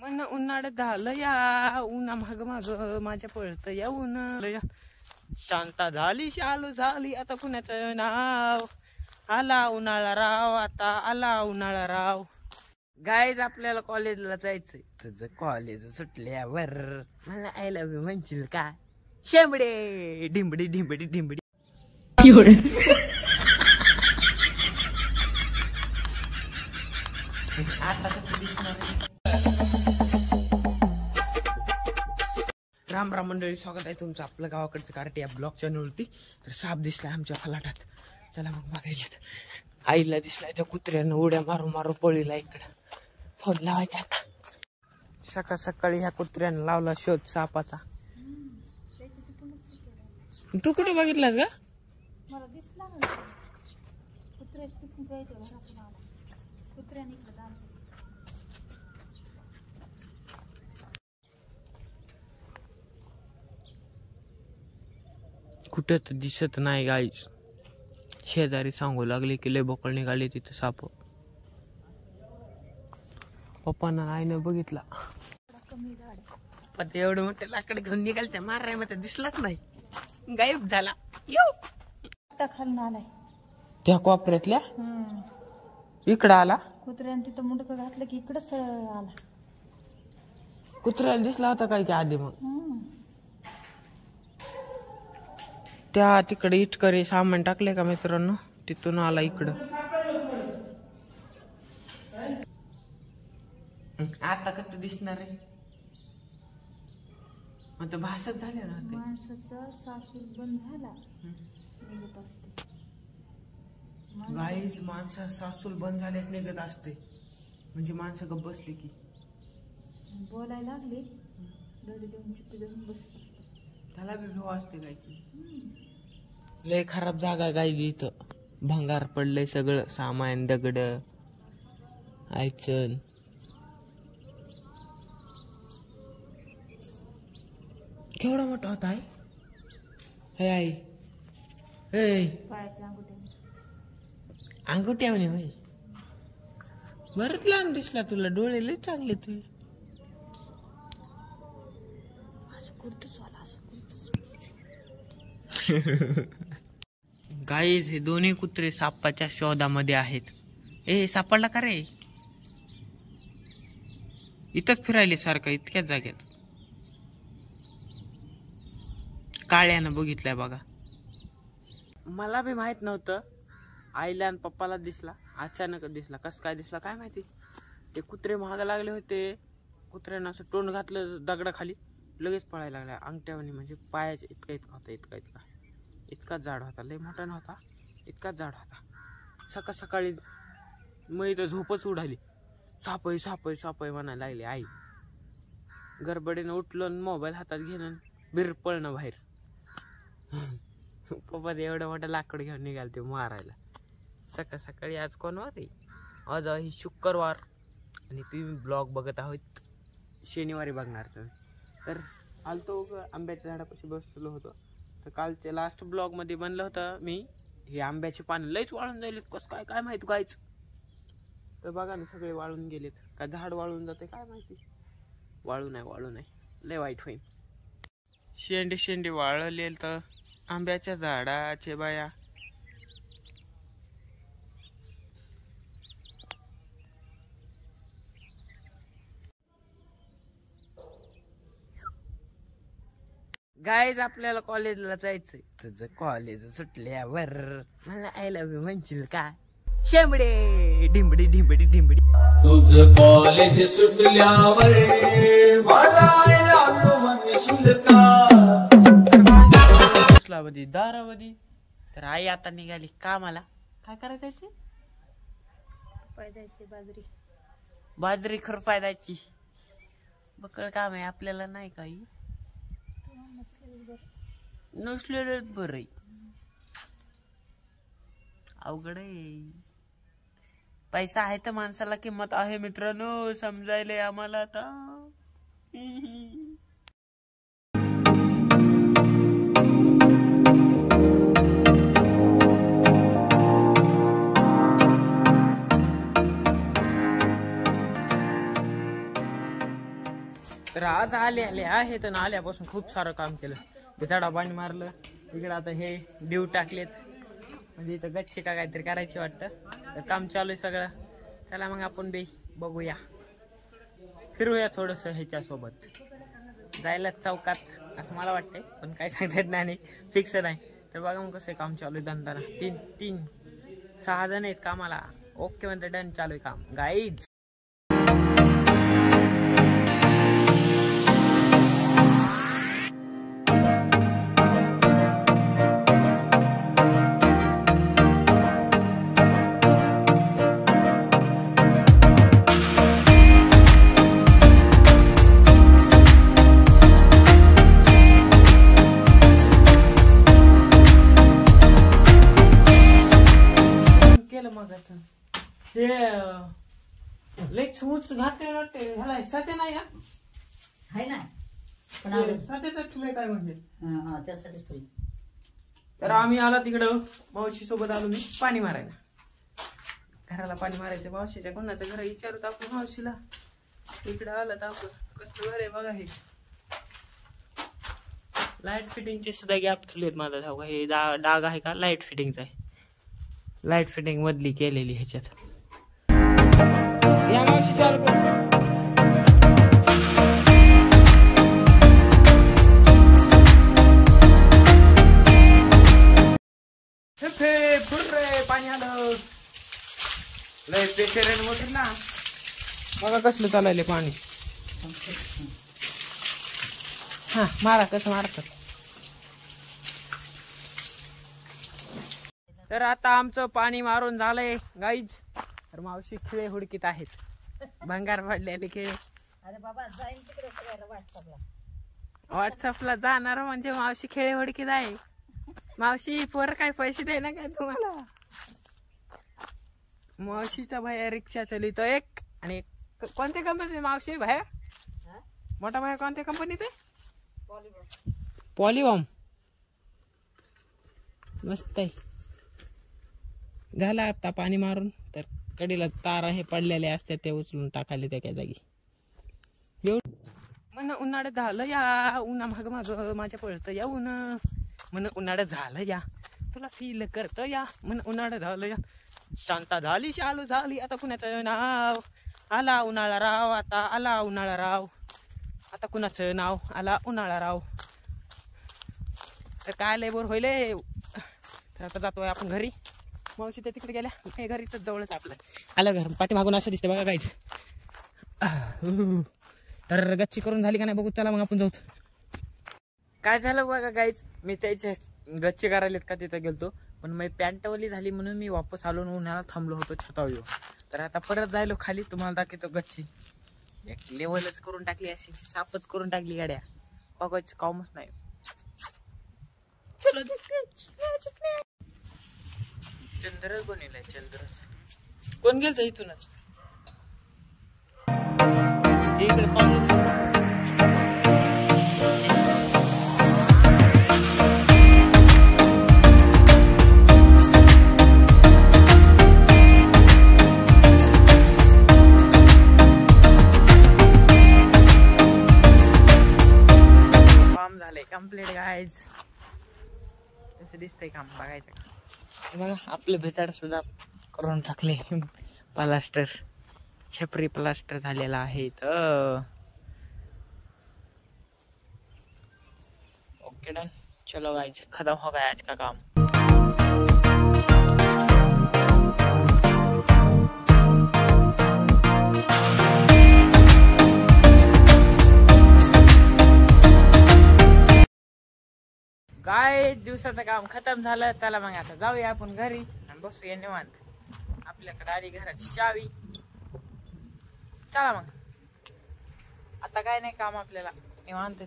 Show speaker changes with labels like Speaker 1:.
Speaker 1: पण उन्हाळ्यात झालं या उन्हा माग माग माझ्या पळत या उन्हा शांता झाली शालू झाली आता कुणाचं नाव आला उन्हाळा राव आता आला उन्हाळा राव. गाईज आपल्याला कॉलेजला जायचंय. तुझं कॉलेज सुटल्यावर मला आय लव्ह यू म्हणशील का शेंबडे ढिंबडी ढिंबडी ढिंबडी. राम राम मंडळी, स्वागत आहे तुमचं आपलं गावाकडचं कार्टी या ब्लॉग चॅनलवरती. तर साप दिसलाय आमच्या फलाटात. चला मग बघायचे. आईला दिसलाय त्या कुत्र्यानं उड्या मारू मारू पळीला इकडं. फोन लावायचा आता. सकाळ सकाळी ह्या कुत्र्यानं लावला शोध सापाचा. तू कुठे बघितलास का?
Speaker 2: मला दिसला कुत्र्याने
Speaker 1: कुठं तर दिसत नाही गाईच. शेजारी सांगू लागले की लय बोकळ निघाली तिथं साप. पप्पांना आईनं बघितला. पण एवढं मोठं लाकड घेऊन निघाल माराय मग दिसलाच नाही. गायब झाला.
Speaker 2: खालून आलाय
Speaker 1: त्या कोपऱ्यातल्या इकडं आला.
Speaker 2: कुत्र्याने तिथं मुंडकं घातलं की इकडं सरळ आला.
Speaker 1: कुत्र्याला दिसला होता काय की आधी मग त्या तिकडे इटकरी सामान टाकले का मित्रांनो, तिथून आला इकडं. आता कसं दिसणार आहे मग भासत झाले ना.
Speaker 2: माणसाचा सासूर बंद झाला निघत असते.
Speaker 1: गाईच माणसा सासूल बंद झाल्यास निघत असते. म्हणजे माणसं गप्प बसली की
Speaker 2: बोलायला लागली दडी देऊन चिट्टी देऊन बसत असते.
Speaker 1: त्याला बी भेव असते काय की. लय खराब जागा गाई इथं. भंगार पडलंय सगळं सामान, दगड आयचन. केवढा मोठा होता आहे. हे आई हे
Speaker 2: पायातल्या अंगुठ्याने
Speaker 1: अंगुठ्याने होय. बरंच लांब दिसला तुला. डोळे लय चांगले तुझे.
Speaker 2: असं करतोच आला असं करतोच.
Speaker 1: गाईज हे दोन्ही कुत्रे सापाच्या शोधामध्ये आहेत. ए सापडला का रे? इथंच फिरायले सारखं इतक्याच जाग्यात. काळ्यानं बघितलंय बघा. मला बी माहित नव्हतं. आईला आणि पप्पाला दिसला. अचानक दिसला. कसं काय दिसला काय माहिती. ते कुत्रे महाग लागले होते. कुत्र्यानं असं तोंड घातलं दगडाखाली लगेच पळायला लागला. अंगठ्यावानी म्हणजे पायाच्या इतका इतका होता. इतका जाड होता. लय मोठा नव्हता. इतकाच जाड होता. सकाळ सकाळी मग इथं झोपच उडाली. सापय सापय सापय म्हणायला लागली आई. गडबडीनं उठलं मोबाईल हातात घेणं बिर पळणं बाहेर. पप्पा एवढं मोठं लाकड घेऊन निघाल ते मारायला सकाळ सकाळी. आज कोण वार आहे? आज आहे शुक्रवार आणि तुम्ही ब्लॉग बघत आहोत. शनिवारी बघणार तुम्ही. तर आलतो आंब्याच्या झाडापाशी बसलो होतो. तर कालच्या लास्ट ब्लॉग मध्ये बनलं होतं मी. हे आंब्याचे पानं लयच वाळून जायलेत. कसं काय काय माहिती कायच. तर बघा ना सगळे वाळून गेलेत. का झाड वाळून जाते काय माहिती. वाळू नाही लय वाईट होईल. शेंडे वाळले तर आंब्याच्या झाडाचे बाया. गाईज आपल्याला कॉलेजला जायचंय. तुझं कॉलेज सुटल्यावर मला आय लव्ह यू म्हणशील का शेंबडे ढिंबडी ढिंबडी ढिंबडी.
Speaker 3: तुझं कॉलेज सुटल्यावर मला आय लव्ह यू म्हणशील का.
Speaker 1: दारावधी. तर आई आता निघाली कामाला. काय करायचं?
Speaker 2: पायदायची
Speaker 1: बाजरी खुरपाय द्यायची. बकळ काम आहे आपल्याला नाही काही. नसलेलं बरं. अवघड आहे. पैसा आहे तर माणसाला किंमत आहे मित्रांनो. समजायले आम्हाला आता. तर आज आले आहेत आणि आल्यापासून खूप सारं काम केलं. बिचाडा पाणी मारलं इकडे. आता हे ड्यू टाकलेत म्हणजे इथं गच्ची का काहीतरी करायची वाटतं. तर काम चालू आहे सगळं. चला मग आपण बी बघूया, फिरूया थोडंसं ह्याच्यासोबत. जायला चौकात असं मला वाटतंय, पण काय सांगता येत नाही, फिक्स नाही. तर बघा मग कसं काम चालू आहे. दंताना 6 जण आहेत कामाला. ओके म्हणते, डन, चालू आहे काम गाईज. हे लेक्स वूच घातले वाटते ह्याला सत्य नाही
Speaker 2: आहे ना, पण
Speaker 1: सत्याच तुला काय म्हणते.
Speaker 2: त्यासाठीच तुला.
Speaker 1: तर आम्ही आला तिकडं मावशी सोबत आलो मी पाणी मारायला. घराला पाणी मारायचं मावशीच्या. कोणाचं घर विचारत आपण मावशीला. इकडे आलं तर आपण कसलं घर आहे बघा. हे लाईट फिटिंगचे सुद्धा गॅप ठेवलेत माझा ठाऊ. हे डाग आहे का लाईट फिटिंगचा आहे. लाईट फिटिंग मधली केलेली ह्याच्यात. या मावशी चालू कर. पाणी आलं लय पेशर मोटर ना. बघा कसलं चालायले पाणी. हा मारा, कसं मारतात. तर आता आमचं पाणी मारून झालंय गाईज. तर मावशी खिळे हुडकीत आहेत. भंगार पडलेले खिळे.
Speaker 2: अरे बाबा जाईन तिकडे व्हॉट्सअपला.
Speaker 1: व्हॉट्सअपला जाणार म्हणजे मावशी खिळे हुडकीत आहे. मावशी पोर काय पैसे दे ना काय तुम्हाला. मावशीचा भाया रिक्षा चलितो एक. आणि कोणत्या कंपनीत मावशी भाया? मोठा भाया कोणत्या कंपनीत आहे? पॉलीबॉम. मस्त आहे. झाला आता पाणी मारून. तर कडीला तारा हे पडलेले असतात ते उचलून टाकायले त्या जागी. म्हण उन्हाळ्यात झालं या. उन्हा माग माग माझ्या पळतं या ऊन. म्हण उन्हाळ्यात झालं या. तुला फील करत या. म्हण उन्हाळ्यात झालं या. शांता झाली चालू झाली. आता कुणाचं नाव आला उन्हाळा राव. आता आला उन्हाळा राव. आता कुणाचं नाव आला उन्हाळा राव. तर काय लय बोर होईल. तर आता जातोय आपण घरी. मावशी त्या तिकडे गेल्या. हे घरी तर जवळच आपलं आलं घर. पाठीमागून असं दिसते बघा गाईज. तर गच्ची करून झाली का नाही बघू. चला मग आपण जाऊ. काय झालं बघा गाईज, मी त्याच्या गच्ची करायला का तिथं गेलतो. पण मी पॅन्टवली झाली म्हणून मी वापस आलो उन्हाळा थांबलो होतो छतावर. तर आता परत जायलो खाली. तुम्हाला दाखवतो गच्ची. एक लेवलच करून टाकली, अशी सापच करून टाकली गाड्या. बघायचं कामच नाही. चलो चंद्रच बनवलाय. चंद्रच कोण गेलत इथूनच इकडे पाऊस. काम झालंय कम्प्लीट गाईज. कसं दिसतंय काम बघायचं का. बघा आपले भेचाड सुद्धा करून टाकले. प्लास्टर छपरी प्लास्टर झालेला आहे. तर ओके डन. चलो गाइस खत्म हो गया आज का काम. काय दिवसाचं काम खतम झालं. चला मग आता जाऊया आपण घरी आणि बसूया निवांत. आपल्याकडे आली घराची चावी. चला मग आता काय नाही काम आपल्याला निवांत.